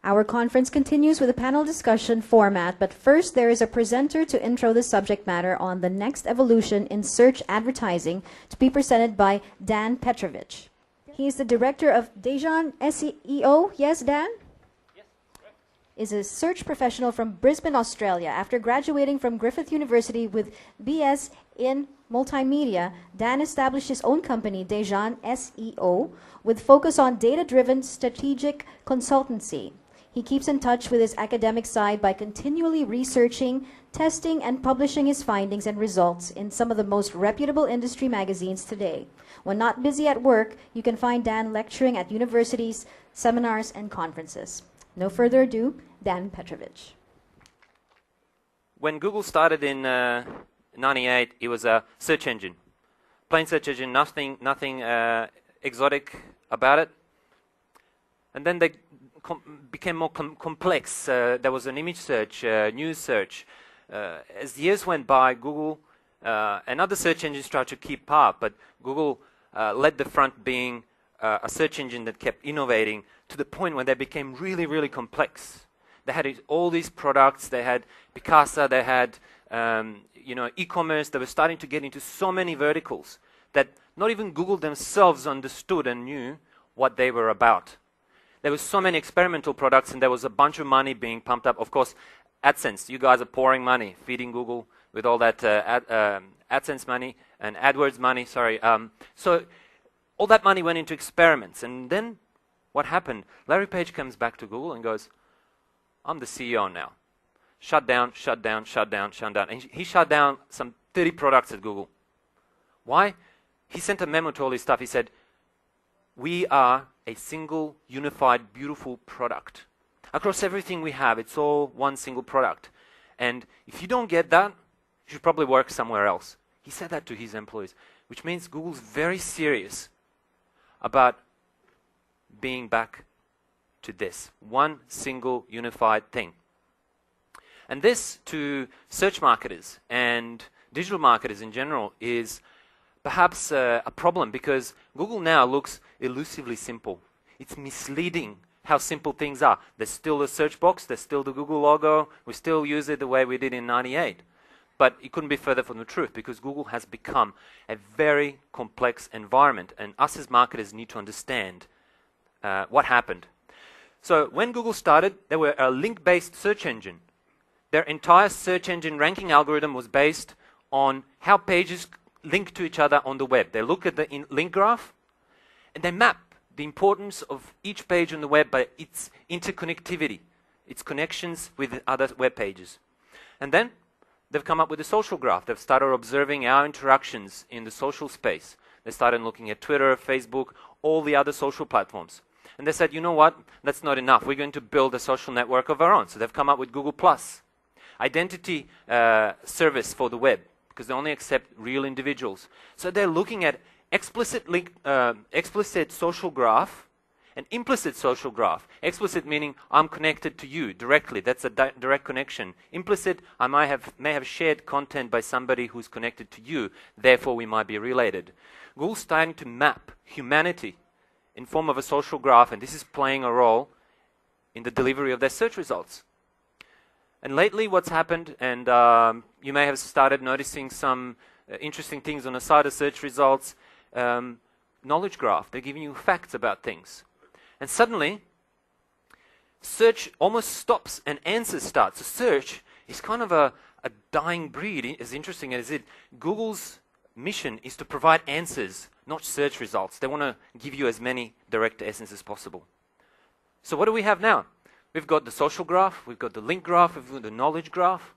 Our conference continues with a panel discussion format, but first there is a presenter to intro the subject matter on the next evolution in search advertising to be presented by Dan Petrovic. He is the director of Dejan SEO. Yes, Dan? Yes, correct. Is a search professional from Brisbane, Australia. After graduating from Griffith University with BS in multimedia, Dan established his own company, Dejan SEO, with focus on data-driven strategic consultancy. He keeps in touch with his academic side by continually researching, testing, and publishing his findings and results in some of the most reputable industry magazines today. When not busy at work, you can find Dan lecturing at universities, seminars, and conferences. No further ado, Dan Petrovic. When Google started in 98, it was a search engine. Plain search engine, nothing exotic about it. And then they became more complex. There was an image search, news search. As the years went by, Google and other search engines tried to keep up, but Google led the front, being a search engine that kept innovating to the point where they became really, really complex. They had all these products. They had Picasa. They had e-commerce. They were starting to get into so many verticals that not even Google themselves understood and knew what they were about. There were so many experimental products, and there was a bunch of money being pumped up. Of course, AdSense. You guys are pouring money, feeding Google with all that AdSense money and AdWords money. So all that money went into experiments. And then what happened? Larry Page comes back to Google and goes, "I'm the CEO now. Shut down, shut down, shut down, shut down." And he shut down some 30 products at Google. Why? He sent a memo to all his staff. He said, "We are a single, unified, beautiful product. Across everything we have, it's all one single product. And if you don't get that, you should probably work somewhere else." He said that to his employees, which means Google's very serious about being back to this one single, unified thing. And this, to search marketers and digital marketers in general, is perhaps a problem, because Google now looks elusively simple. It's misleading how simple things are. There's still a search box, there's still the Google logo, we still use it the way we did in 98. But it couldn't be further from the truth, because Google has become a very complex environment, and us as marketers need to understand what happened. So when Google started, they were a link-based search engine. Their entire search engine ranking algorithm was based on how pages link to each other on the web. They look at the link graph, and they map the importance of each page on the web by its interconnectivity, its connections with other web pages. And then they've come up with a social graph. They've started observing our interactions in the social space. They started looking at Twitter, Facebook, all the other social platforms. And they said, you know what, that's not enough. We're going to build a social network of our own. So they've come up with Google+, identity service for the web, because they only accept real individuals. So they're looking at explicit social graph and implicit social graph. Explicit meaning I'm connected to you directly. That's a direct connection. Implicit, I may have shared content by somebody who's connected to you. Therefore, we might be related. Google's starting to map humanity in form of a social graph, and this is playing a role in the delivery of their search results. And lately what's happened, and you may have started noticing some interesting things on the side of search results, knowledge graph. They're giving you facts about things. And suddenly, search almost stops and answers start. So search is kind of a dying breed, as interesting as it. Google's mission is to provide answers, not search results. They want to give you as many direct answers as possible. So what do we have now? We've got the social graph, we've got the link graph, we've got the knowledge graph.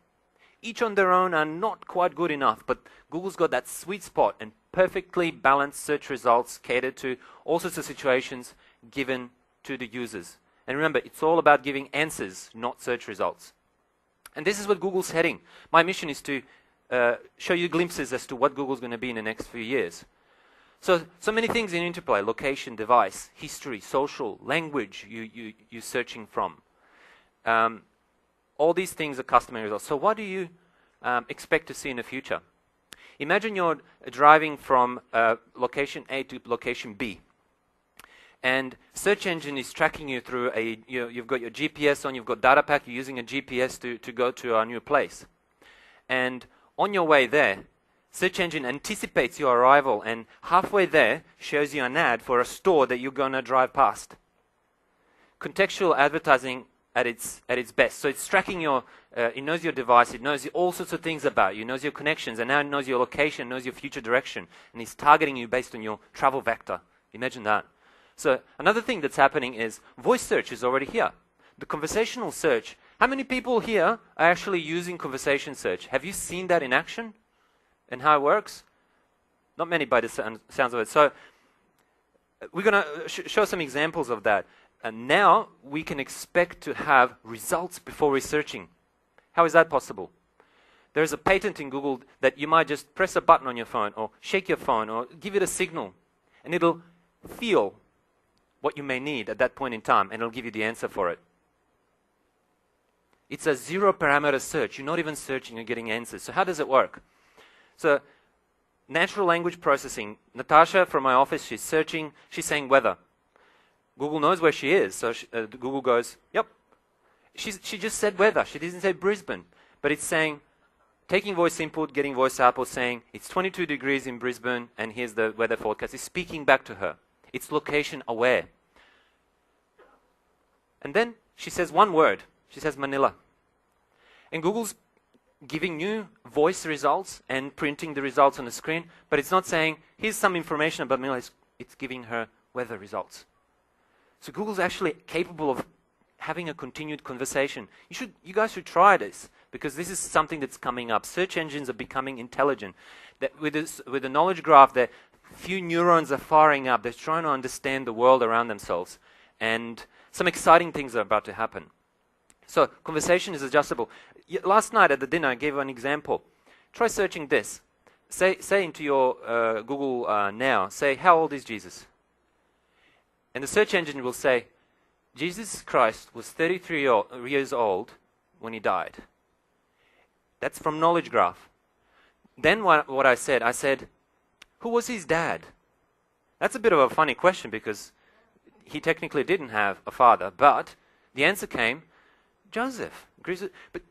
Each on their own are not quite good enough, but Google's got that sweet spot and perfectly balanced search results catered to all sorts of situations given to the users. And remember, it's all about giving answers, not search results. And this is what Google's heading. My mission is to show you glimpses as to what Google's going to be in the next few years. So many things in interplay: location, device, history, social, language you're searching from. All these things are customer results. So what do you expect to see in the future? Imagine you're driving from location A to location B. And search engine is tracking you through you've got your GPS on, you've got data pack, you're using a GPS to go to a new place. And on your way there, search engine anticipates your arrival and halfway there shows you an ad for a store that you're going to drive past. Contextual advertising at its best. So it's tracking it knows your device, it knows all sorts of things about you, it knows your connections, and now it knows your location, knows your future direction, and it's targeting you based on your travel vector. Imagine that. So another thing that's happening is voice search is already here. The conversational search. How many people here are actually using conversation search? Have you seen that in action and how it works? Not many by the sounds of it. So we're going to show some examples of that. And now we can expect to have results before researching. How is that possible? There's a patent in Google that you might just press a button on your phone or shake your phone or give it a signal and it'll feel what you may need at that point in time and it'll give you the answer for it. It's a zero parameter search. You're not even searching, you're getting answers. So how does it work? So natural language processing. Natasha from my office, she's searching, she's saying weather. Google knows where she is, so Google goes, yep. She just said weather. She didn't say Brisbane. But it's saying, taking voice input, getting voice output, saying it's 22 degrees in Brisbane and here's the weather forecast. It's speaking back to her. It's location aware. And then she says one word. She says Manila. And Google's giving you voice results and printing the results on the screen, but it's not saying, here's some information about Manila. It's giving her weather results. So Google's actually capable of having a continued conversation. You guys should try this, because this is something that's coming up. Search engines are becoming intelligent. That with the knowledge graph, that few neurons are firing up. They're trying to understand the world around themselves. And some exciting things are about to happen. So conversation is adjustable. Last night at the dinner, I gave an example. Try searching this. Say into your Google now, say, how old is Jesus? And the search engine will say, Jesus Christ was 33 years old when he died. That's from knowledge graph. Then what I said, who was his dad? That's a bit of a funny question because he technically didn't have a father, but the answer came, Joseph. But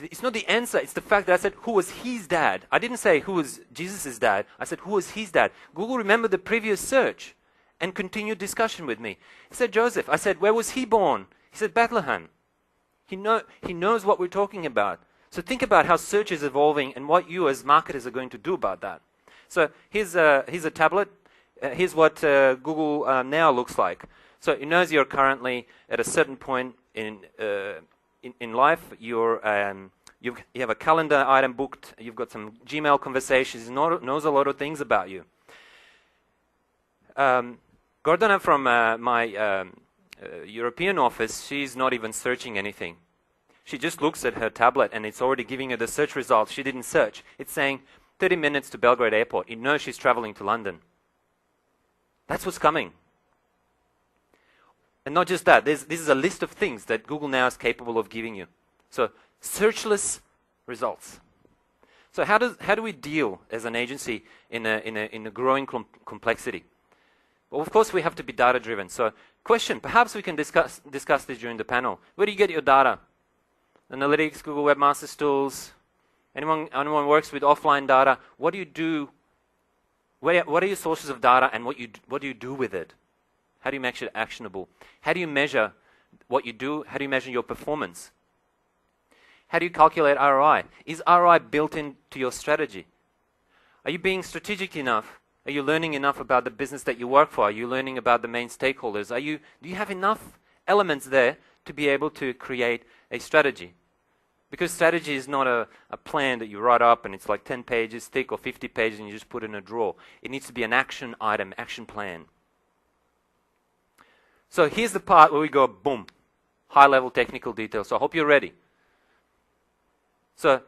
it's not the answer, it's the fact that I said, who was his dad? I didn't say who was Jesus' dad. I said, who was his dad? Google remembered the previous search and continued discussion with me. He said, Joseph. I said, where was he born? He said, Bethlehem. He knows what we're talking about. So think about how search is evolving and what you as marketers are going to do about that. So here's a tablet. Here's what Google Now looks like. So it knows you're currently at a certain point in life. You have a calendar item booked. You've got some Gmail conversations. It knows a lot of things about you. Gordana from my European office, she's not even searching anything. She just looks at her tablet and it's already giving her the search results. She didn't search. It's saying 30 minutes to Belgrade Airport. It knows she's traveling to London. That's what's coming. And not just that, this is a list of things that Google Now is capable of giving you. So searchless results. So how do we deal as an agency in a growing complexity? Well, of course, we have to be data-driven. So question, perhaps we can discuss this during the panel. Where do you get your data? Analytics, Google Webmasters Tools. Anyone works with offline data? What do you do? What are your sources of data and what do you do with it? How do you make it actionable? How do you measure what you do? How do you measure your performance? How do you calculate ROI? Is ROI built into your strategy? Are you being strategic enough? Are you learning enough about the business that you work for? Are you learning about the main stakeholders? Do you have enough elements there to be able to create a strategy? Because strategy is not a plan that you write up and it's like 10 pages thick or 50 pages and you just put it in a drawer. It needs to be an action item, action plan. So here's the part where we go, boom, high-level technical details. So I hope you're ready. So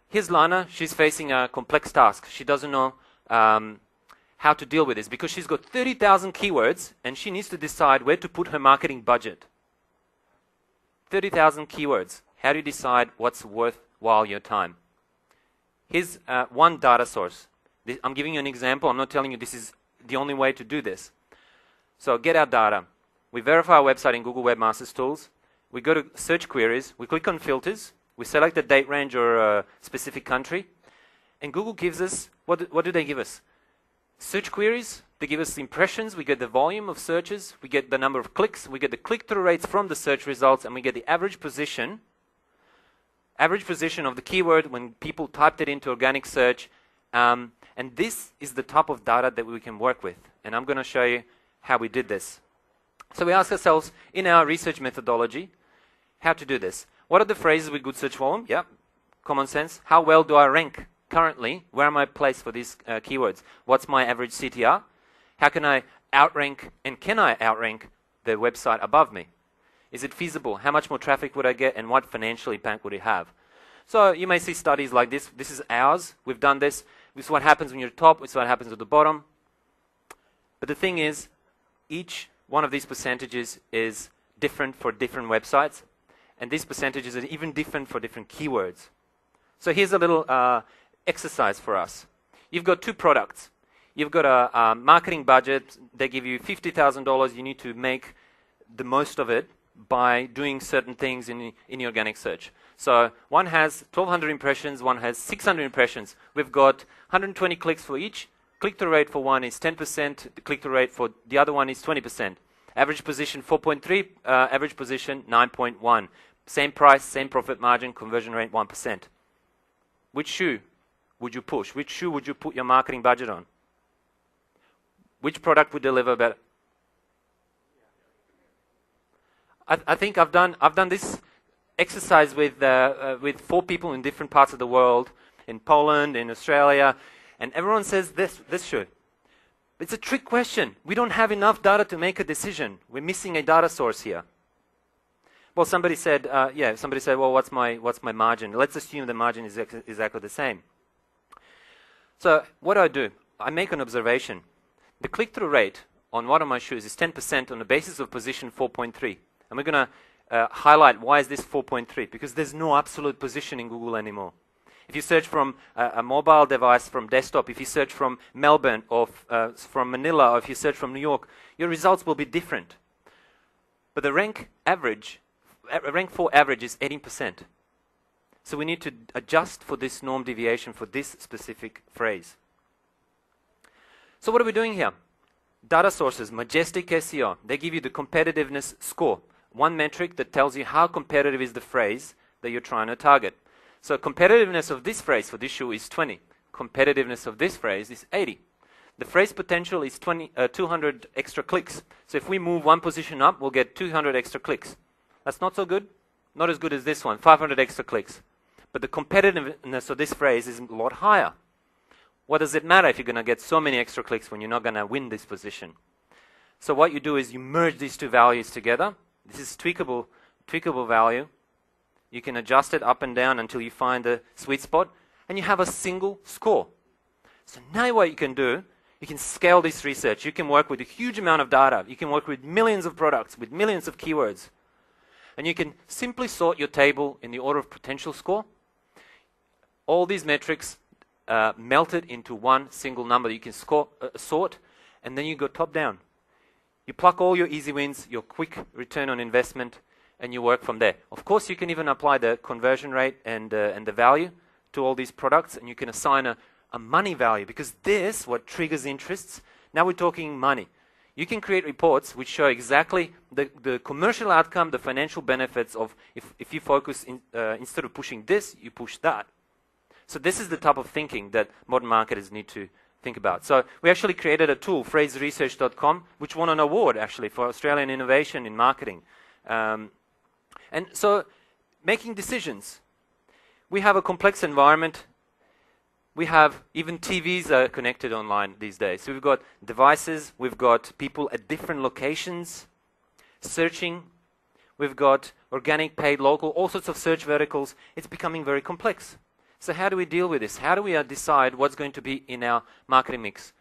here's Lana. She's facing a complex task. She doesn't know how to deal with this because she's got 30,000 keywords and she needs to decide where to put her marketing budget. 30,000 keywords. How do you decide what's worthwhile your time? Here's one data source. I'm giving you an example. I'm not telling you this is the only way to do this. So get our data. We verify our website in Google Webmasters Tools. We go to search queries. We click on filters. We select a date range or a specific country. And Google gives us, what do they give us? Search queries. They give us the impressions. We get the volume of searches. We get the number of clicks. We get the click-through rates from the search results. And we get the average position of the keyword when people typed it into organic search. And this is the type of data that we can work with. And I'm going to show you how we did this. So we ask ourselves, in our research methodology, how to do this. What are the phrases with good search volume? Yeah, common sense. How well do I rank currently? Where am I placed for these keywords? What's my average CTR? How can I outrank, and can I outrank the website above me? Is it feasible? How much more traffic would I get, and what financial impact would it have? So you may see studies like this. This is ours. We've done this. This is what happens when you're top. This is what happens at the bottom. But the thing is, each one of these percentages is different for different websites. And these percentages are even different for different keywords. So here's a little exercise for us. You've got two products. You've got a marketing budget. They give you $50,000. You need to make the most of it by doing certain things in the organic search. So one has 1,200 impressions, one has 600 impressions. We've got 120 clicks for each. Click-through rate for one is 10%. The click-through rate for the other one is 20%. Average position 4.3, average position 9.1. Same price, same profit margin, conversion rate 1%. Which shoe would you push? Which shoe would you put your marketing budget on? Which product would deliver better? I think I've done this exercise with 4 people in different parts of the world, in Poland, in Australia, and everyone says this should. It's a trick question. We don't have enough data to make a decision. We're missing a data source here. Well, somebody said, well, what's my margin? Let's assume the margin is exactly the same. So what do? I make an observation. The click-through rate on one of my shoes is 10% on the basis of position 4.3. And we're going to highlight why is this 4.3? Because there's no absolute position in Google anymore. If you search from a mobile device, from desktop, if you search from Melbourne or from Manila, or if you search from New York, your results will be different. But the rank 4 average is 18%. So we need to adjust for this norm deviation for this specific phrase. So what are we doing here? Data sources, Majestic SEO. They give you the competitiveness score. One metric that tells you how competitive is the phrase that you're trying to target. So competitiveness of this phrase for this shoe is 20. Competitiveness of this phrase is 80. The phrase potential is 200 extra clicks. So if we move one position up, we'll get 200 extra clicks. That's not so good. Not as good as this one, 500 extra clicks. But the competitiveness of this phrase is a lot higher. What does it matter if you're going to get so many extra clicks when you're not going to win this position? So what you do is you merge these two values together. This is tweakable value. You can adjust it up and down until you find the sweet spot, and you have a single score. So now what you can do, you can scale this research. You can work with a huge amount of data. You can work with millions of products, with millions of keywords. And you can simply sort your table in the order of potential score. All these metrics melted into one single number that you can sort, and then you go top down. You pluck all your easy wins, your quick return on investment, and you work from there. Of course, you can even apply the conversion rate and the value to all these products, and you can assign a money value, because this, what triggers interests, now we're talking money. You can create reports which show exactly the commercial outcome, the financial benefits of if you focus, instead of pushing this, you push that. So this is the type of thinking that modern marketers need to think about. So we actually created a tool, phraseresearch.com, which won an award actually for Australian innovation in marketing. And so making decisions. We have a complex environment. We have even TVs are connected online these days. So we've got devices, we've got people at different locations searching, we've got organic, paid, local, all sorts of search verticals. It's becoming very complex. So how do we deal with this? How do we decide what's going to be in our marketing mix?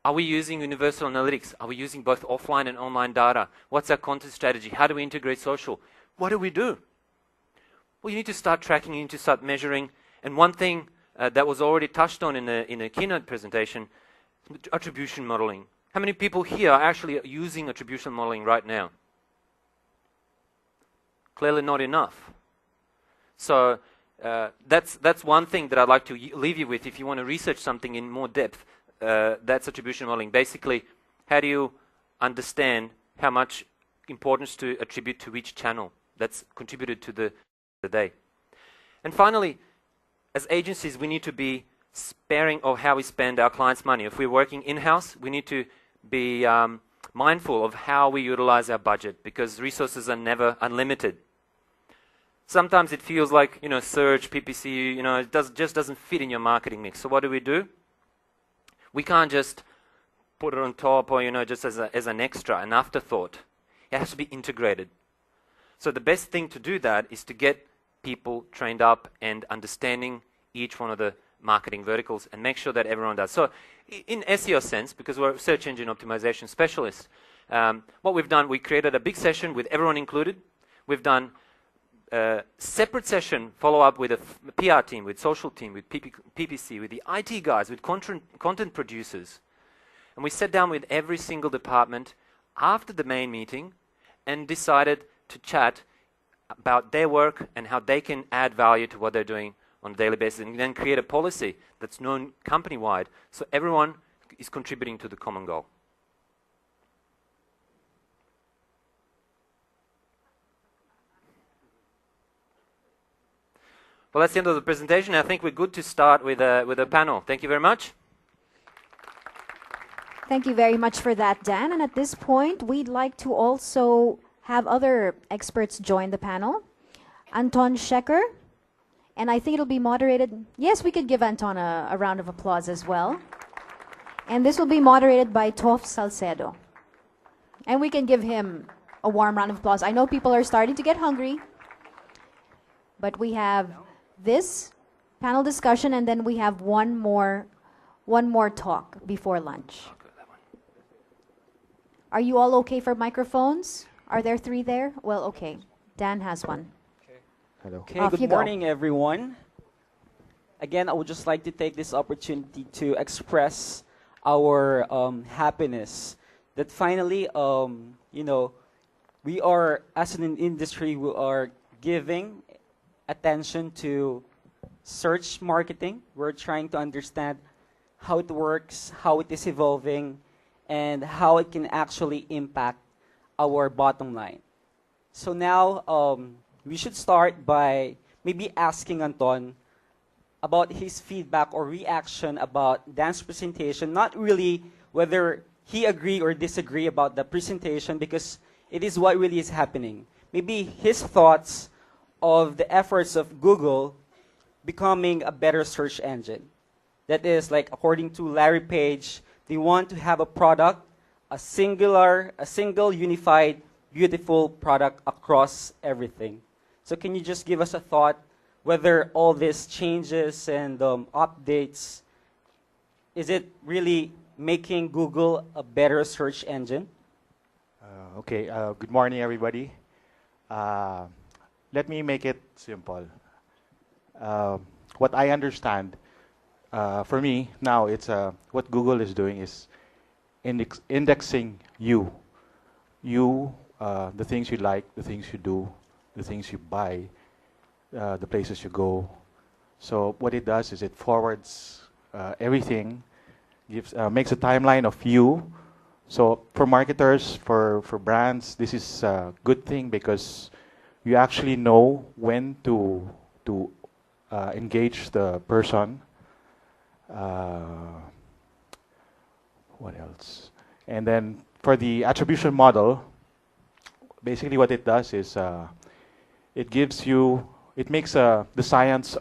Are we using universal analytics? Are we using both offline and online data? What's our content strategy? How do we integrate social? What do we do? Well, you need to start tracking, you need to start measuring. And one thing that was already touched on in a keynote presentation, attribution modeling. How many people here are actually using attribution modeling right now? Clearly not enough. So that's one thing that I'd like to leave you with if you want to research something in more depth. That's attribution modeling. Basically, how do you understand how much importance to attribute to each channel that's contributed to the day? And finally, as agencies, we need to be sparing of how we spend our clients' money. If we're working in-house, we need to be mindful of how we utilize our budget, because resources are never unlimited. Sometimes it feels like, search, PPC, it just doesn't fit in your marketing mix. So what do? We can't just put it on top or, just as an extra, an afterthought. It has to be integrated. So the best thing to do that is to get people trained up and understanding each one of the marketing verticals and make sure that everyone does. So in SEO sense, because we're search engine optimization specialists, what we've done, we created a big session with everyone included. We've done a separate session, follow up with a PR team, with social team, with PPC, with the IT guys, with content producers. And we sat down with every single department after the main meeting and decided to chat about their work and how they can add value to what they're doing on a daily basis, and then create a policy that's known company-wide, so everyone is contributing to the common goal. Well, that's the end of the presentation. I think we're good to start with a panel. Thank you very much. Thank you very much for that, Dan. And at this point, we'd like to also have other experts join the panel. Anton Sheker, and I think it'll be moderated. Yes, we could give Anton a round of applause as well. And this will be moderated by Tof Salcedo. And we can give him a warm round of applause. I know people are starting to get hungry, but we have this panel discussion, and then we have one more talk before lunch. Are you all okay for microphones? Are there 3 there? Well, okay. Dan has one. Hello. Off Okay, you good go. morning, everyone. Again, I would just like to take this opportunity to express our happiness that finally, we are, as an industry, we are giving attention to search marketing. We're trying to understand how it works, how it is evolving, and how it can actually impact our bottom line. So now, we should start by maybe asking Anton about his feedback or reaction about Dan's presentation, not really whether he agree or disagree about the presentation, because it is what really is happening. Maybe his thoughts of the efforts of Google becoming a better search engine. That is, like, according to Larry Page, they want to have a product, a single unified, beautiful product across everything. So can you just give us a thought whether all these changes and updates, is it really making Google a better search engine? Okay, good morning, everybody. Let me make it simple. What I understand, for me now, it's what Google is doing is indexing you, the things you like, the things you do, the things you buy, the places you go. So what it does is it forwards everything, makes a timeline of you. So for marketers, for brands, this is a good thing because you actually know when to engage the person. What else? And then for the attribution model, basically what it does is it gives you, it makes the science,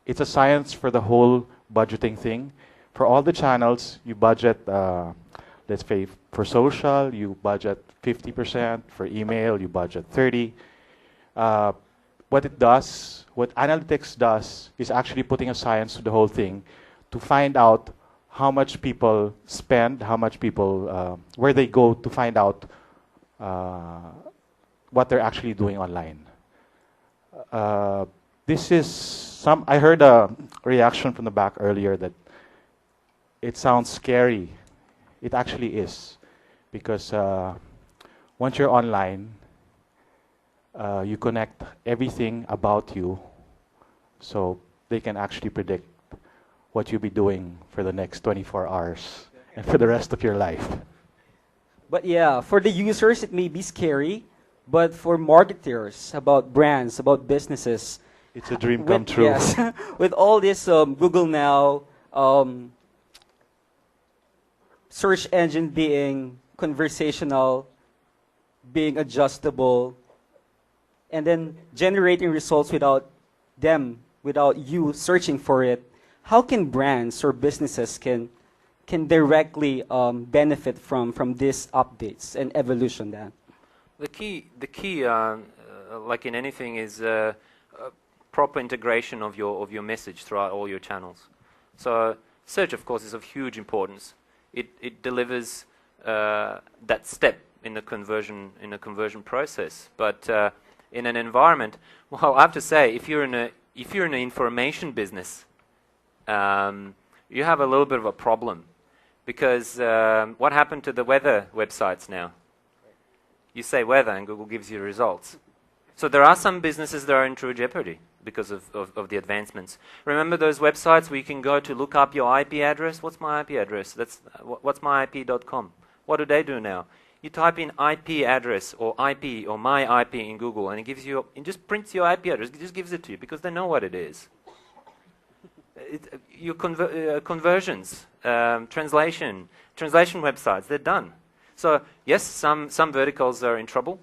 it's a science for the whole budgeting thing. For all the channels, you budget, let's say for social, you budget 50%, for email, you budget 30%. What it does, what analytics does, is actually putting a science to the whole thing to find out how much people spend, how much people, where they go to find out what they're actually doing online. This is I heard a reaction from the back earlier that it sounds scary. it actually is, because once you're online, you connect everything about you, so they can actually predict what you'll be doing for the next 24 hours and for the rest of your life. But yeah, for the users, it may be scary, but for marketers, about brands, about businesses, It's a dream come true. Yes, with all this Google Now, search engine being conversational, being adjustable, and then generating results without you searching for it. How can brands or businesses can directly benefit from these updates and evolution? Then the key, like in anything, is proper integration of your message throughout all your channels. So search, of course, is of huge importance. It delivers that step in the conversion process. But in an environment, well, I have to say, if you're in an information business, you have a little bit of a problem, because what happened to the weather websites now? You say weather and Google gives you results. So there are some businesses that are in true jeopardy because of the advancements. Remember those websites where you can go to look up your IP address? What's my IP address? That's what's myip.com. What do they do now? You type in IP address or IP or my IP in Google, and it just prints your IP address. It just gives it to you because they know what it is. Your conversions, translation websites, they're done. So yes, some verticals are in trouble,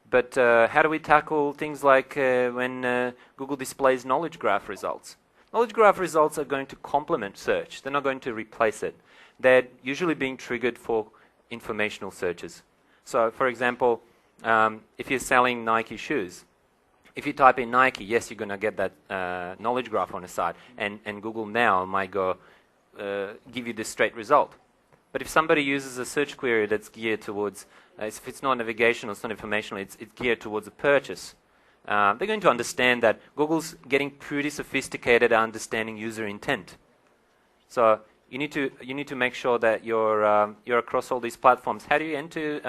but how do we tackle things like when Google displays knowledge graph results? Knowledge graph results are going to complement search. They're not going to replace it. They're usually being triggered for informational searches. So for example, if you're selling Nike shoes, if you type in Nike, yes, you're going to get that knowledge graph on the side, and Google Now might go give you the straight result. But if somebody uses a search query that's geared towards, if it's not navigational, it's not informational, it's geared towards a purchase, they're going to understand that Google's getting pretty sophisticated at understanding user intent. So you need to make sure that you're across all these platforms. How do you enter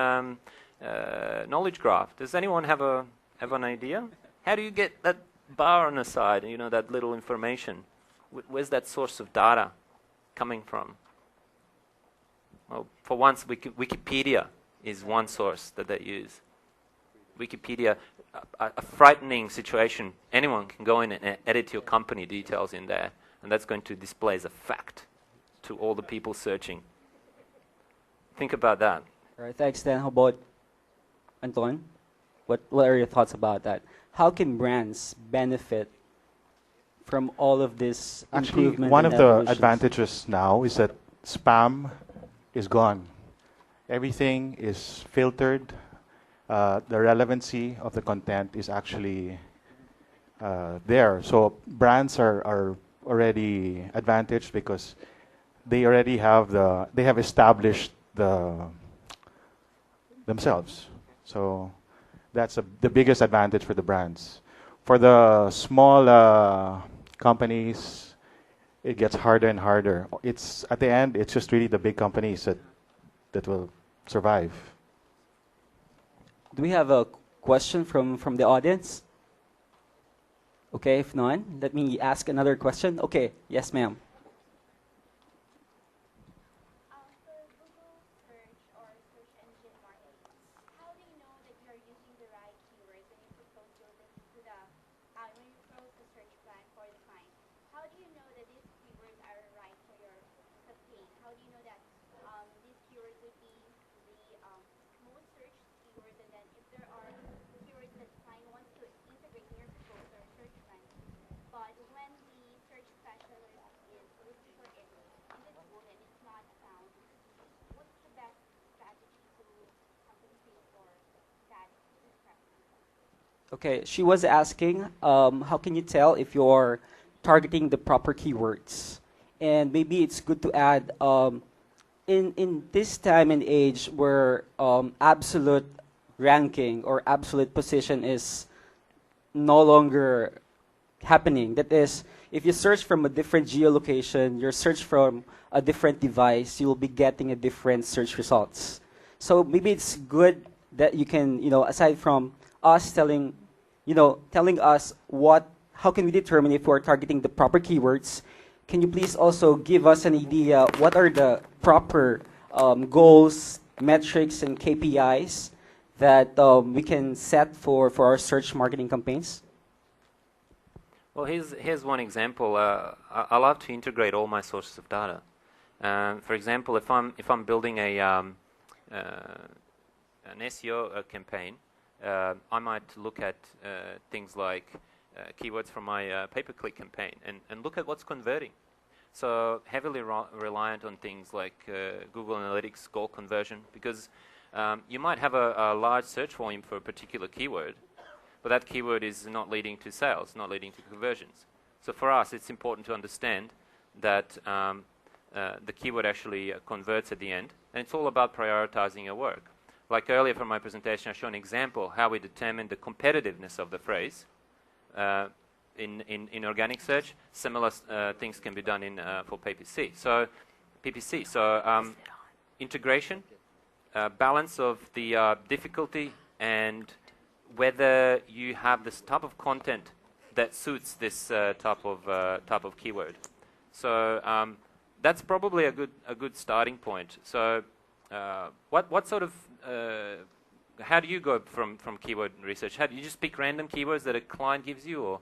knowledge graph? Does anyone have an idea? How do you get that bar on the side? You know, that little information. Where's that source of data coming from? Well, for once, Wikipedia is one source that they use. Wikipedia, a frightening situation. Anyone can go in and edit your company details in there, and that's going to display as a fact to all the people searching. Think about that. All right, thanks, Dan. How about Anton? What are your thoughts about that? How can brands benefit from all of this Actually, improvement? one and of the evolutions? advantages now is that spam is gone. Everything is filtered. The relevancy of the content is actually there. So brands are already advantaged because they already have established themselves. So that's the biggest advantage for the brands. For the small companies, it gets harder and harder. It's at the end, it's just really the big companies that will survive. Do we have a question from the audience? Okay, if none, let me ask another question. Okay, yes, ma'am. For Google search or search engine marketing, how do you know that you are using the right keywords when you propose when you propose the search plan for the client? How do you know that these keywords are right for your campaign? How do you know that these keywords would be the most searched keywords, and then if there are keywords that the client wants to integrate in your proposal or search plan, but when the search specialist is looking for it in the tool and it's not found, what's the best strategy to compensate for that discrepancy? Okay, she was asking, how can you tell if you're targeting the proper keywords? And maybe it's good to add, in this time and age where absolute ranking or absolute position is no longer happening, that is, if you search from a different geolocation, your search from a different device, you'll be getting a different search results. So maybe it's good that you can, aside from us telling us how can we determine if we're targeting the proper keywords, can you please also give us an idea what are the proper goals, metrics, and KPIs that we can set for our search marketing campaigns? Well, here's one example. I love to integrate all my sources of data. For example, if I'm building an SEO campaign, I might look at things like keywords from my pay-per-click campaign and look at what's converting. So heavily reliant on things like Google Analytics goal conversion, because you might have a large search volume for a particular keyword, but that keyword is not leading to sales, not leading to conversions. So for us, it's important to understand that the keyword actually converts at the end, and it's all about prioritizing your work. Like earlier from my presentation, I showed an example how we determine the competitiveness of the phrase in organic search. Similar things can be done for PPC. So integration, balance of the difficulty, and whether you have this type of content that suits this type of keyword. So that's probably a good starting point. So what sort of how do you go from keyword research? How do you just pick random keywords that a client gives you, or?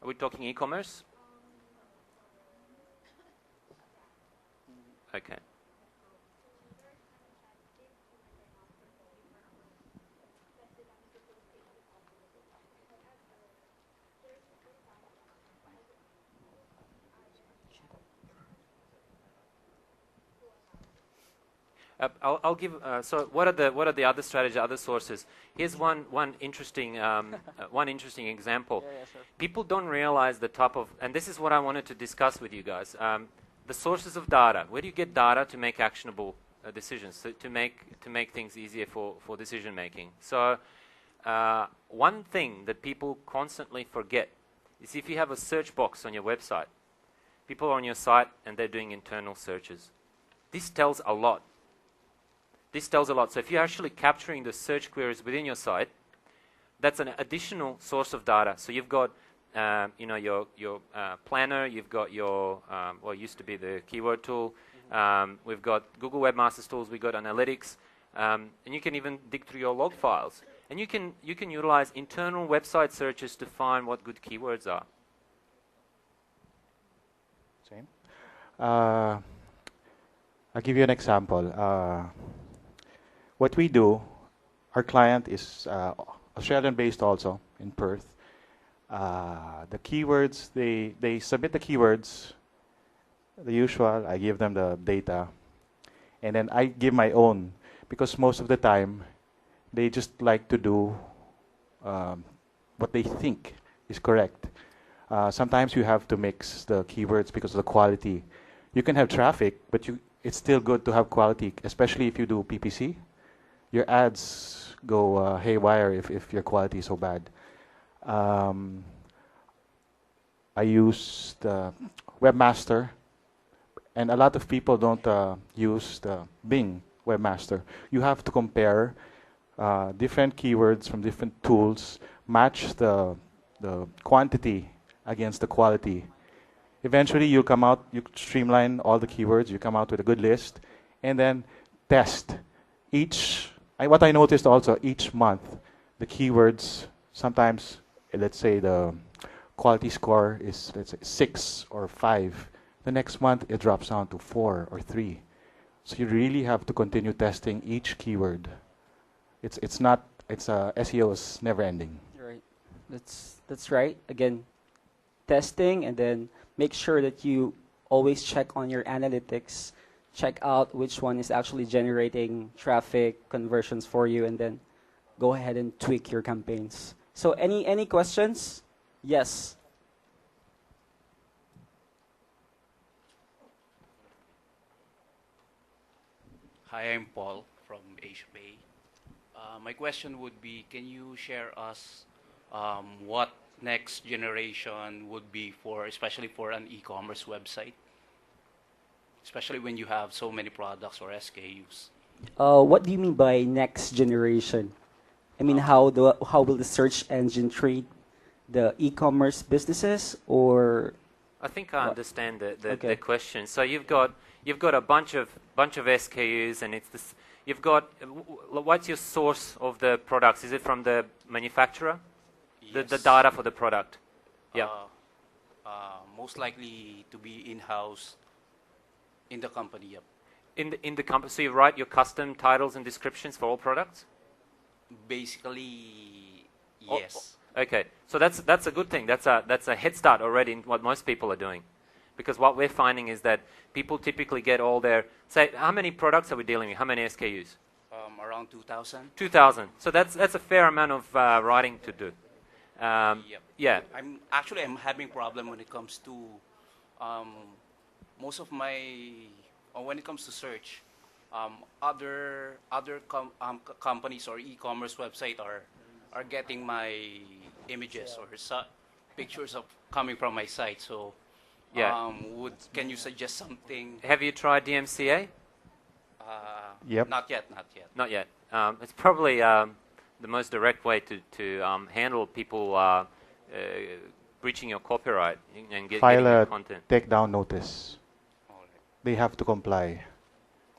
Are we talking e-commerce? Okay. I'll give. So, what are the other strategies, other sources? Here's one interesting example. Yeah, sure. People don't realize the type of, and this is what I wanted to discuss with you guys. The sources of data. Where do you get data to make actionable decisions? To make things easier for decision making. So, one thing that people constantly forget is if you have a search box on your website, people are on your site and they're doing internal searches. This tells a lot. So if you're actually capturing the search queries within your site, that's an additional source of data. So you've got, your planner. You've got your what used to be the keyword tool. We've got Google Webmasters tools. We've got analytics, and you can even dig through your log files. And you can utilize internal website searches to find what good keywords are. Same. I'll give you an example. What we do, our client is Australian-based also, in Perth. The keywords, they submit the keywords, the usual, I give them the data, and then I give my own, because most of the time, they just like to do what they think is correct. Sometimes you have to mix the keywords because of the quality. You can have traffic, but it's still good to have quality, especially if you do PPC. Your ads go haywire if your quality is so bad. I use the Webmaster, and a lot of people don't use the Bing Webmaster. You have to compare different keywords from different tools, match the quantity against the quality. Eventually, you streamline all the keywords, you come out with a good list, and then test. What I noticed also, each month, the keywords, sometimes, let's say the quality score is, let's say, 6 or 5. The next month, it drops down to 4 or 3. So you really have to continue testing each keyword. SEO is never ending. Right. That's right. Again, testing, and then make sure that you always check on your analytics, check out which one is actually generating traffic conversions for you, and then go ahead and tweak your campaigns. So any questions? Yes. Hi, I'm Paul from HPay. My question would be, can you share us what next generation would be for, especially for an e-commerce website, especially when you have so many products or SKUs? What do you mean by next generation? I mean, how will the search engine treat the e-commerce businesses, or I think I What? understand the Okay. question. So you've got a bunch of SKUs, and it's this. You've got what's your source of the products? Is it from the manufacturer? The Yes. data for the product. Yeah. Most likely to be in-house in the company. Yep. In the company, so you write your custom titles and descriptions for all products. Basically, Oh, yes. Okay, so that's a good thing. That's a head start already in what most people are doing, because what we're finding is that people typically get all their how many products are we dealing with? How many SKUs? Around 2,000. 2,000. So that's a fair amount of writing to do. Yep. Yeah. I'm having problem when it comes to um, most of my when it comes to search. Companies or e-commerce website are getting my images or pictures of coming from my site. So Yeah. can you suggest something? Have you tried DMCA? Yep. Not yet. Not yet. Not yet. It's probably the most direct way to handle people breaching your copyright and getting File your a content. takedown notice. All right. They have to comply.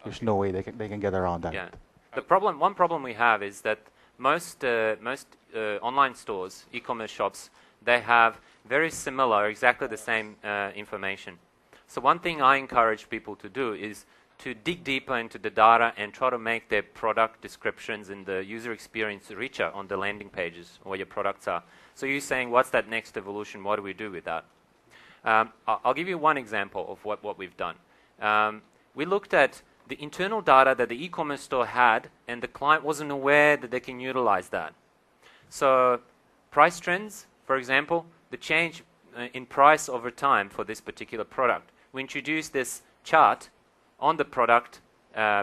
There's Okay. no way they can get around that. Yeah. One problem we have is that most online stores, e-commerce shops, they have very similar, exactly the same information. So one thing I encourage people to do is to dig deeper into the data and try to make their product descriptions and the user experience richer on the landing pages where your products are. So you're saying, what's that next evolution? What do we do with that? I'll give you one example of what we've done. We looked at the internal data that the e-commerce store had, and the client wasn't aware that they can utilize that. So price trends, for example, the change in price over time for this particular product. We introduced this chart on the product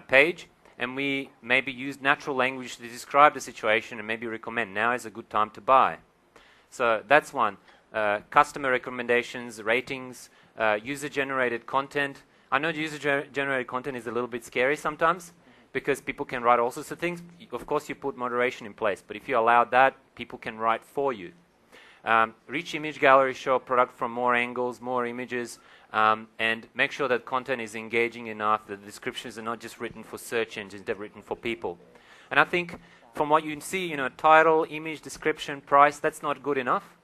page, and we maybe use natural language to describe the situation and maybe recommend now is a good time to buy. So that's one. Customer recommendations, ratings, user-generated content. I know user-generated content is a little bit scary sometimes because people can write all sorts of things. Of course, you put moderation in place, but if you allow that, people can write for you. Rich image gallery show product from more angles, more images, and make sure that content is engaging enough. The descriptions are not just written for search engines, they're written for people. And I think from what you can see, title, image, description, price, that's not good enough.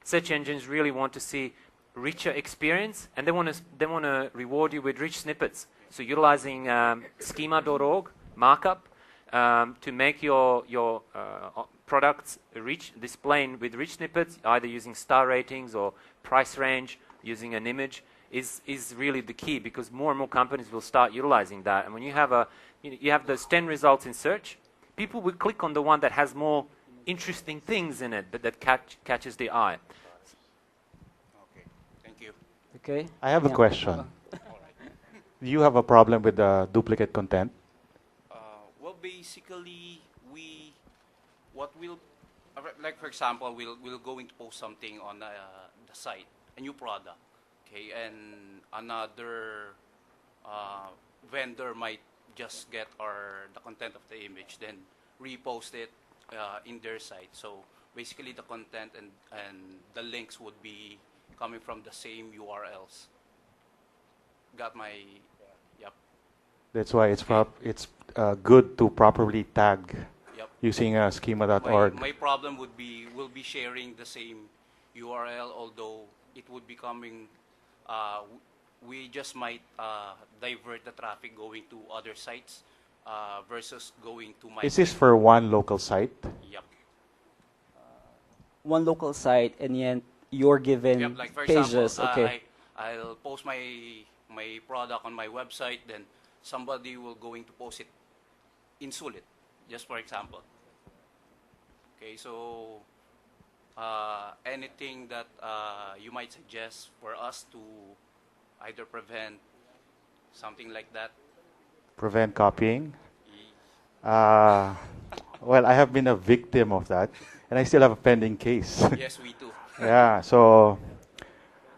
Search engines really want to see richer experience, and they want to reward you with rich snippets. So utilizing schema.org markup to make your products displaying with rich snippets, either using star ratings or price range, using an image, is really the key, because more and more companies will start utilizing that. And when you have you have those 10 results in search, people will click on the one that has more interesting things in it, that catches the eye. Okay. Thank you. okay? I have a Yeah. question. Do you have a problem with duplicate content? Well, basically, what we'll, like for example, we'll going to post something on the site, a new product, okay, and another vendor might just get the content of the image, then repost it in their site. So basically, the content and the links would be coming from the same URLs. Got my, yep. That's why it's good to properly tag Yep. using My, schema.org. my problem will be sharing the same URL, although it would be coming, we just might divert the traffic going to other sites versus going to my Is this site. for one local site? Yep. One local site, and yet you're given Yep. Like for pages. example, Okay. I'll post my product on my website, then somebody will going to post it in Sulit, just for example. Okay, so anything that you might suggest for us to either prevent something like that? prevent copying. Well, I have been a victim of that, and I still have a pending case. Yes, we do. Yeah, so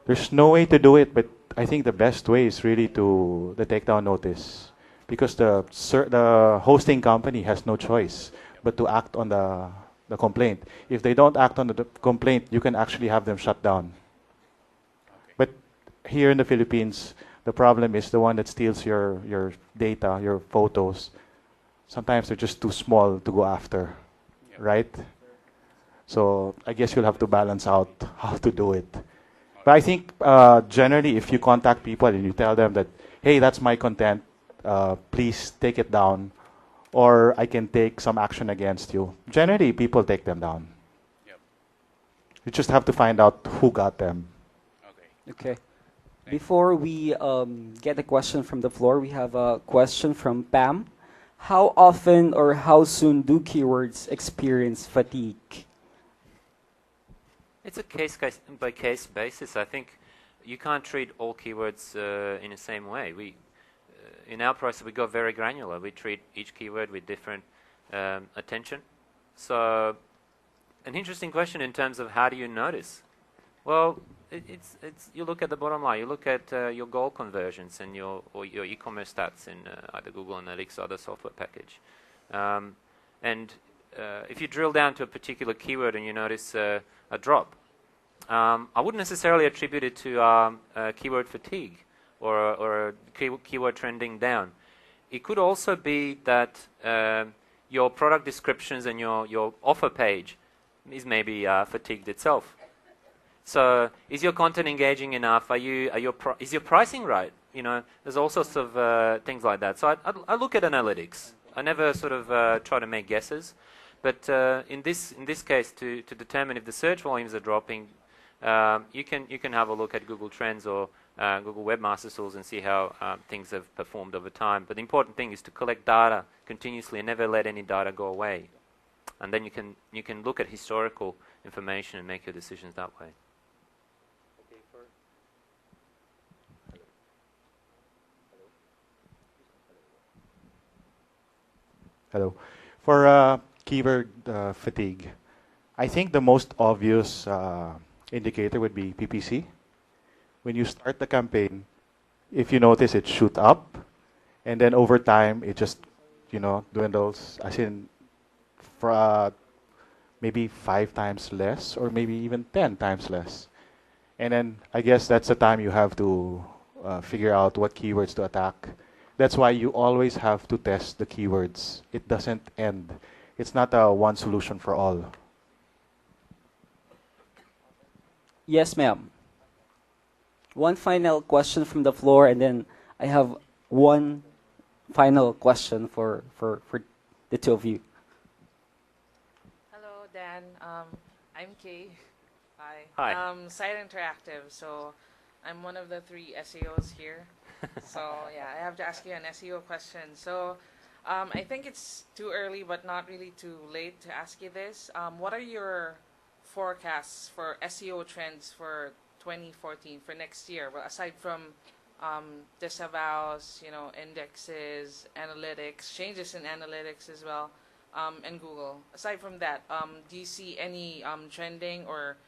there's no way to do it, but I think the best way is really to the takedown notice, because the hosting company has no choice but to act on the complaint. If they don't act on the complaint, you can actually have them shut down. But here in the Philippines, the problem is the one that steals your data, your photos. Sometimes they're just too small to go after, right? So I guess you'll have to balance out how to do it. But I think generally, if you contact people and you tell them that, hey, that's my content, please take it down, or I can take some action against you. Generally, people take them down. Yep. You just have to find out who got them. Okay. Okay. Before we get a question from the floor, we have a question from Pam. How often or how soon do keywords experience fatigue? It's a case-by-case basis. I think you can't treat all keywords in the same way. In our process, we go very granular. We treat each keyword with different attention. So, an interesting question in terms of how do you notice? Well, it's you look at the bottom line. You look at your goal conversions and your e-commerce stats in either Google Analytics or other software package. If you drill down to a particular keyword and you notice a drop, I wouldn't necessarily attribute it to keyword fatigue or keyword trending down. It could also be that your product descriptions and your offer page is maybe fatigued itself. So, is your content engaging enough? Is your pricing right? You know, there's all sorts of things like that. So I look at analytics. I never sort of try to make guesses. But in this case, to determine if the search volumes are dropping, you can have a look at Google Trends or Google Webmaster Tools and see how things have performed over time. But the important thing is to collect data continuously and never let any data go away. And then you can look at historical information and make your decisions that way. Hello. For keyword fatigue, I think the most obvious indicator would be PPC. When you start the campaign, if you notice it shoot up, and then over time it just dwindles, as in for maybe 5 times less, or maybe even 10 times less. And then I guess that's the time you have to figure out what keywords to attack. That's why you always have to test the keywords. It doesn't end. It's not a one solution for all. Yes, ma'am. One final question from the floor, and then I have one final question for the two of you. Hello, Dan. I'm Kay. Hi. Hi. Site Interactive. So I'm one of the 3 SEOs here. So yeah, I have to ask you an SEO question. So I think it's too early, but not really too late to ask you this. What are your forecasts for SEO trends for 2014 for next year? Well, aside from disavows, indexes, analytics, changes in analytics as well, and Google. Aside from that, do you see any trending or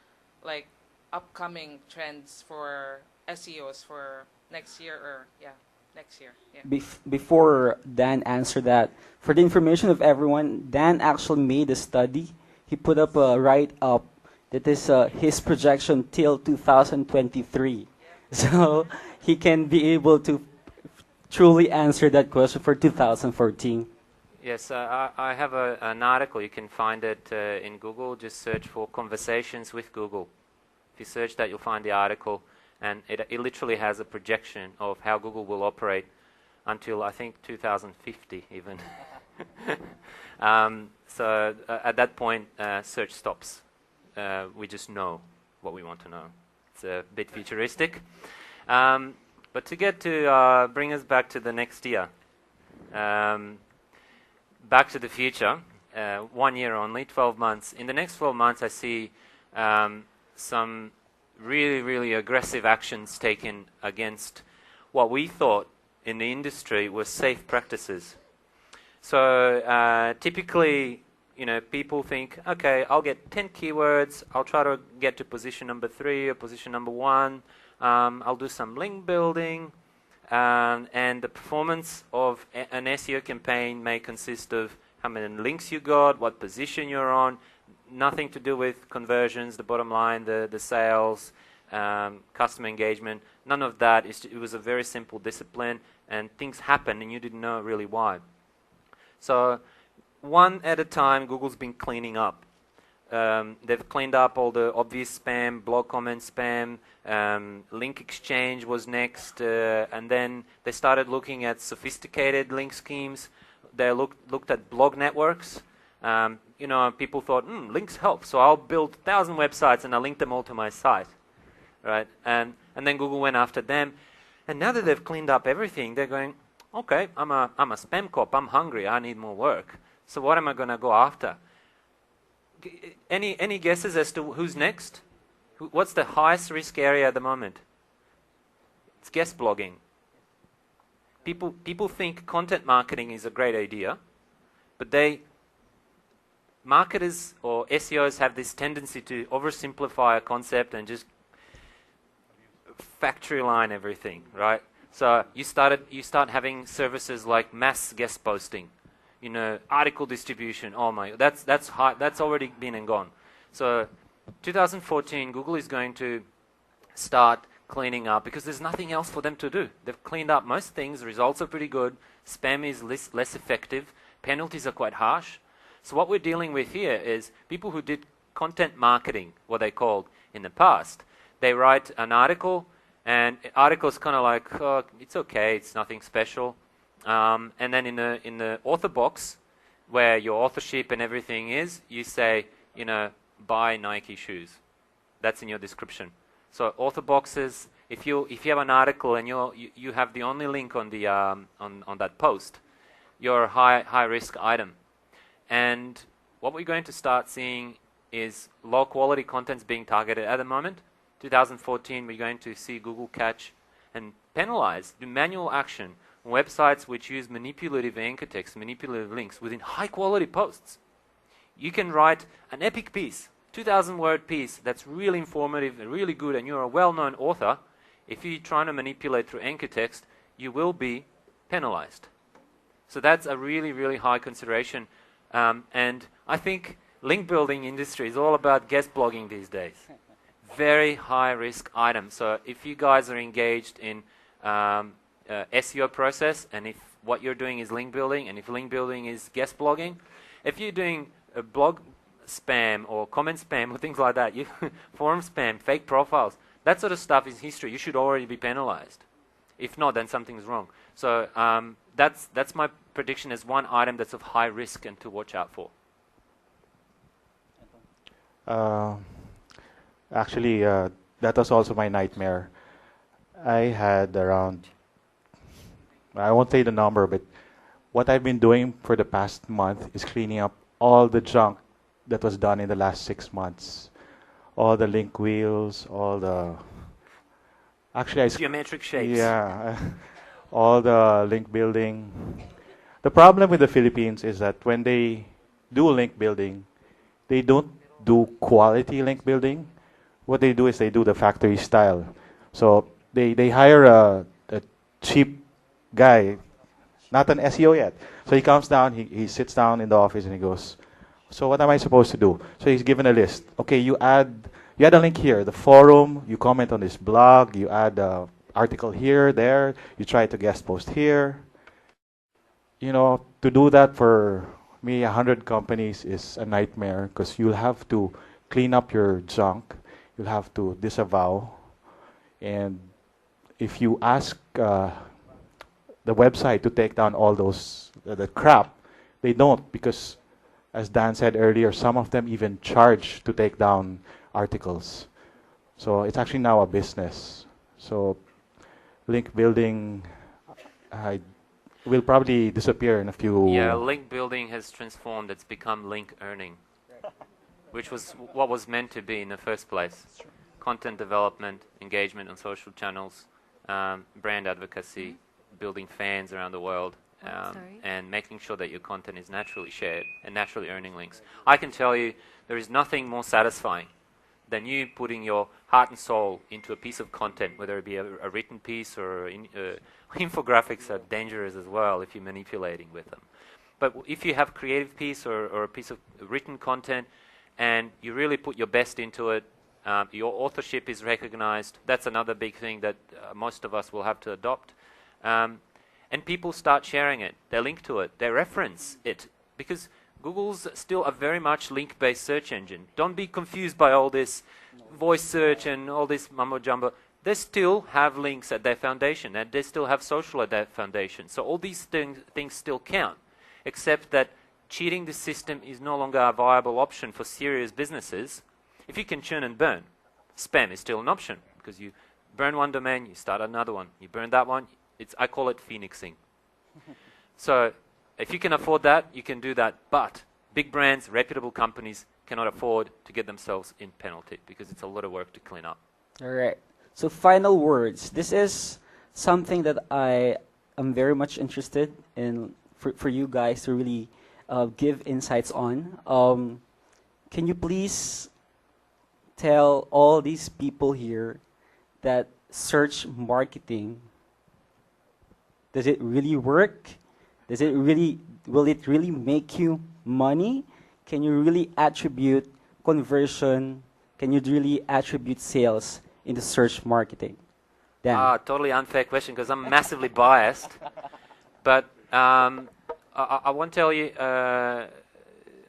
like upcoming trends for SEOs for next year or next year? Yeah. Before Dan answer that, for the information of everyone, Dan actually made a study. He put up a write-up that is his projection till 2023. So he can be able to truly answer that question for 2014. Yes, I have an article. You can find it in Google. Just search for conversations with Google. If you search that, you'll find the article. And it literally has a projection of how Google will operate until, I think, 2050 even. So at that point, search stops. We just know what we want to know. It's a bit futuristic. But to get to bring us back to the next year, back to the future, 1 year only, 12 months. In the next 12 months, I see some really, really aggressive actions taken against what we thought in the industry were safe practices. So typically, people think, okay, I'll get 10 keywords, I'll try to get to position number 3 or position number 1, I'll do some link building, and the performance of an SEO campaign may consist of how many links you got, what position you're on, nothing to do with conversions, the bottom line, the sales, customer engagement, none of that. It was a very simple discipline, and things happen and you didn't know really why. So one at a time, Google's been cleaning up. They've cleaned up all the obvious spam, blog comment spam, link exchange was next, and then they started looking at sophisticated link schemes. They looked at blog networks. People thought, links help, so I'll build 1,000 websites and I'll link them all to my site, right? And then Google went after them. And now that they've cleaned up everything, they're going, okay, I'm a spam cop, I'm hungry, I need more work. So what am I going to go after? Any guesses as to who's next? What's the highest risk area at the moment? It's guest blogging. People think content marketing is a great idea, but marketers or SEOs have this tendency to oversimplify a concept and just factory line everything, right? So you start having services like mass guest posting, article distribution. Oh my, that's already been and gone. So 2014, Google is going to start cleaning up because there's nothing else for them to do. They've cleaned up most things, results are pretty good, spam is less effective, penalties are quite harsh. So what we're dealing with here is people who did content marketing, what they called in the past. They write an article, and article's kind of like, oh, it's okay, it's nothing special. And then in the author box, where your authorship and everything is, you say, buy Nike shoes. That's in your description. So author boxes, if you have an article and you have the only link on the on that post, you're a high risk item. And what we're going to start seeing is low quality contents being targeted at the moment. 2014, we're going to see Google catch and penalize, do manual action on websites which use manipulative anchor text, manipulative links within high quality posts. You can write an epic piece, 2,000-word piece that's really informative and really good, and you're a well-known author. If you're trying to manipulate through anchor text, you will be penalized. So that's a really, really high consideration. And I think link building industry is all about guest blogging these days. Very high risk item. So if you guys are engaged in SEO process, and if what you're doing is link building, and if link building is guest blogging, if you're doing a blog spam or comment spam or things like that, forum spam, fake profiles, that sort of stuff is history. You should already be penalized. If not, then something's wrong. So that's my prediction as one item that's of high risk and to watch out for. Actually, that was also my nightmare. I had around, I won't say the number, but what I've been doing for the past month is cleaning up all the junk that was done in the last 6 months. All the link wheels, all the... Actually, geometric shapes. Yeah, all the link building. The problem with the Philippines is that when they do link building, they don't do quality link building. What they do is they do the factory style. So they hire a cheap guy, not an SEO yet. So he comes down, he sits down in the office and he goes, so what am I supposed to do? So he's given a list. Okay, you add a link here, the forum, you comment on this blog, you add an article here, there, you try to guest post here. To do that for me, 100 companies is a nightmare because you'll have to clean up your junk, you'll have to disavow, and if you ask the website to take down all those the crap, they don't, because as Dan said earlier, some of them even charge to take down articles. So it's actually now a business. So link building will probably disappear in a few... Yeah, link building has transformed. It's become link earning, which was what was meant to be in the first place. Content development, engagement on social channels, brand advocacy, building fans around the world. Sorry. And making sure that your content is naturally shared and naturally earning links. I can tell you there is nothing more satisfying than you putting your heart and soul into a piece of content, whether it be a written piece or infographics are dangerous as well if you're manipulating with them. But if you have a creative piece or a piece of written content and you really put your best into it, your authorship is recognized. That's another big thing that most of us will have to adopt. And people start sharing it. They link to it. They reference it. Because Google's still a very much link-based search engine. Don't be confused by all this voice search and all this mumbo-jumbo. They still have links at their foundation, and they still have social at their foundation. So all these things still count, except that cheating the system is no longer a viable option for serious businesses. If you can churn and burn, spam is still an option, because you burn one domain, you start another one. You burn that one, I call it phoenixing. So if you can afford that, you can do that. But big brands, reputable companies cannot afford to get themselves in penalty because it's a lot of work to clean up. All right. So final words. This is something that I am very much interested in for you guys to really give insights on. Can you please tell all these people here that search marketing, does it really work? Will it really make you money? Can you really attribute conversion? Can you really attribute sales into search marketing? Dan. Totally unfair question because I'm massively biased. But I won't tell you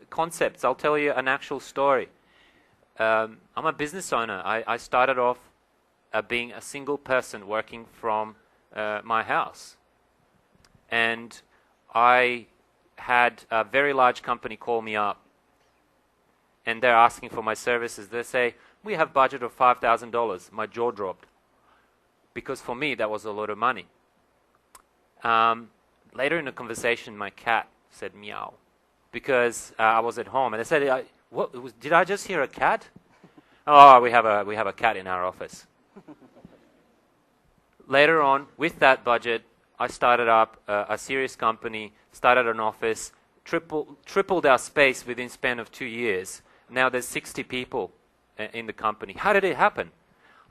concepts. I'll tell you an actual story. I'm a business owner. I started off being a single person working from my house. And I had a very large company call me up. And they're asking for my services. They say, we have budget of $5,000. My jaw dropped. Because for me, that was a lot of money. Later in the conversation, my cat said meow. Because I was at home. And I said, did I just hear a cat? Oh, we have a cat in our office. Later on, with that budget, I started up a serious company, started an office, tripled our space within span of 2 years. Now there's 60 people in the company. How did it happen?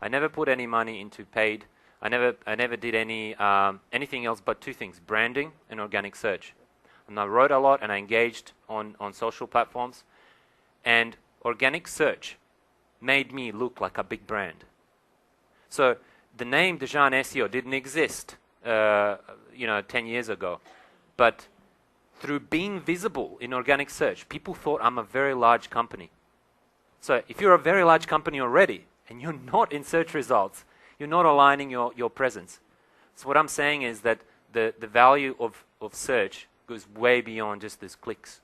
I never put any money into paid. I never did anything else but two things: branding and organic search. And I wrote a lot and I engaged on social platforms. And organic search made me look like a big brand. So the name Dejan SEO didn't exist 10 years ago. But through being visible in organic search, people thought I'm a very large company. So if you're a very large company already and you're not in search results, you're not aligning your presence. So what I'm saying is that the value of search goes way beyond just these clicks.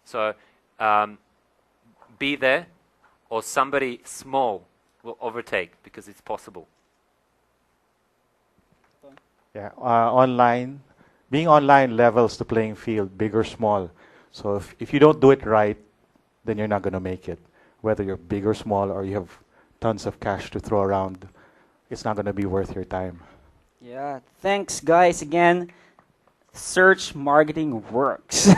So be there, or somebody small will overtake because it's possible. Yeah, being online levels the playing field, big or small. So if you don't do it right, then you're not going to make it. Whether you're big or small, or you have tons of cash to throw around, it's not going to be worth your time. Yeah, thanks guys again. Search marketing works.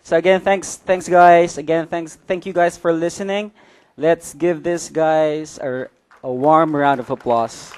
So again, thanks guys. Again, thank you guys for listening. Let's give this guys a warm round of applause.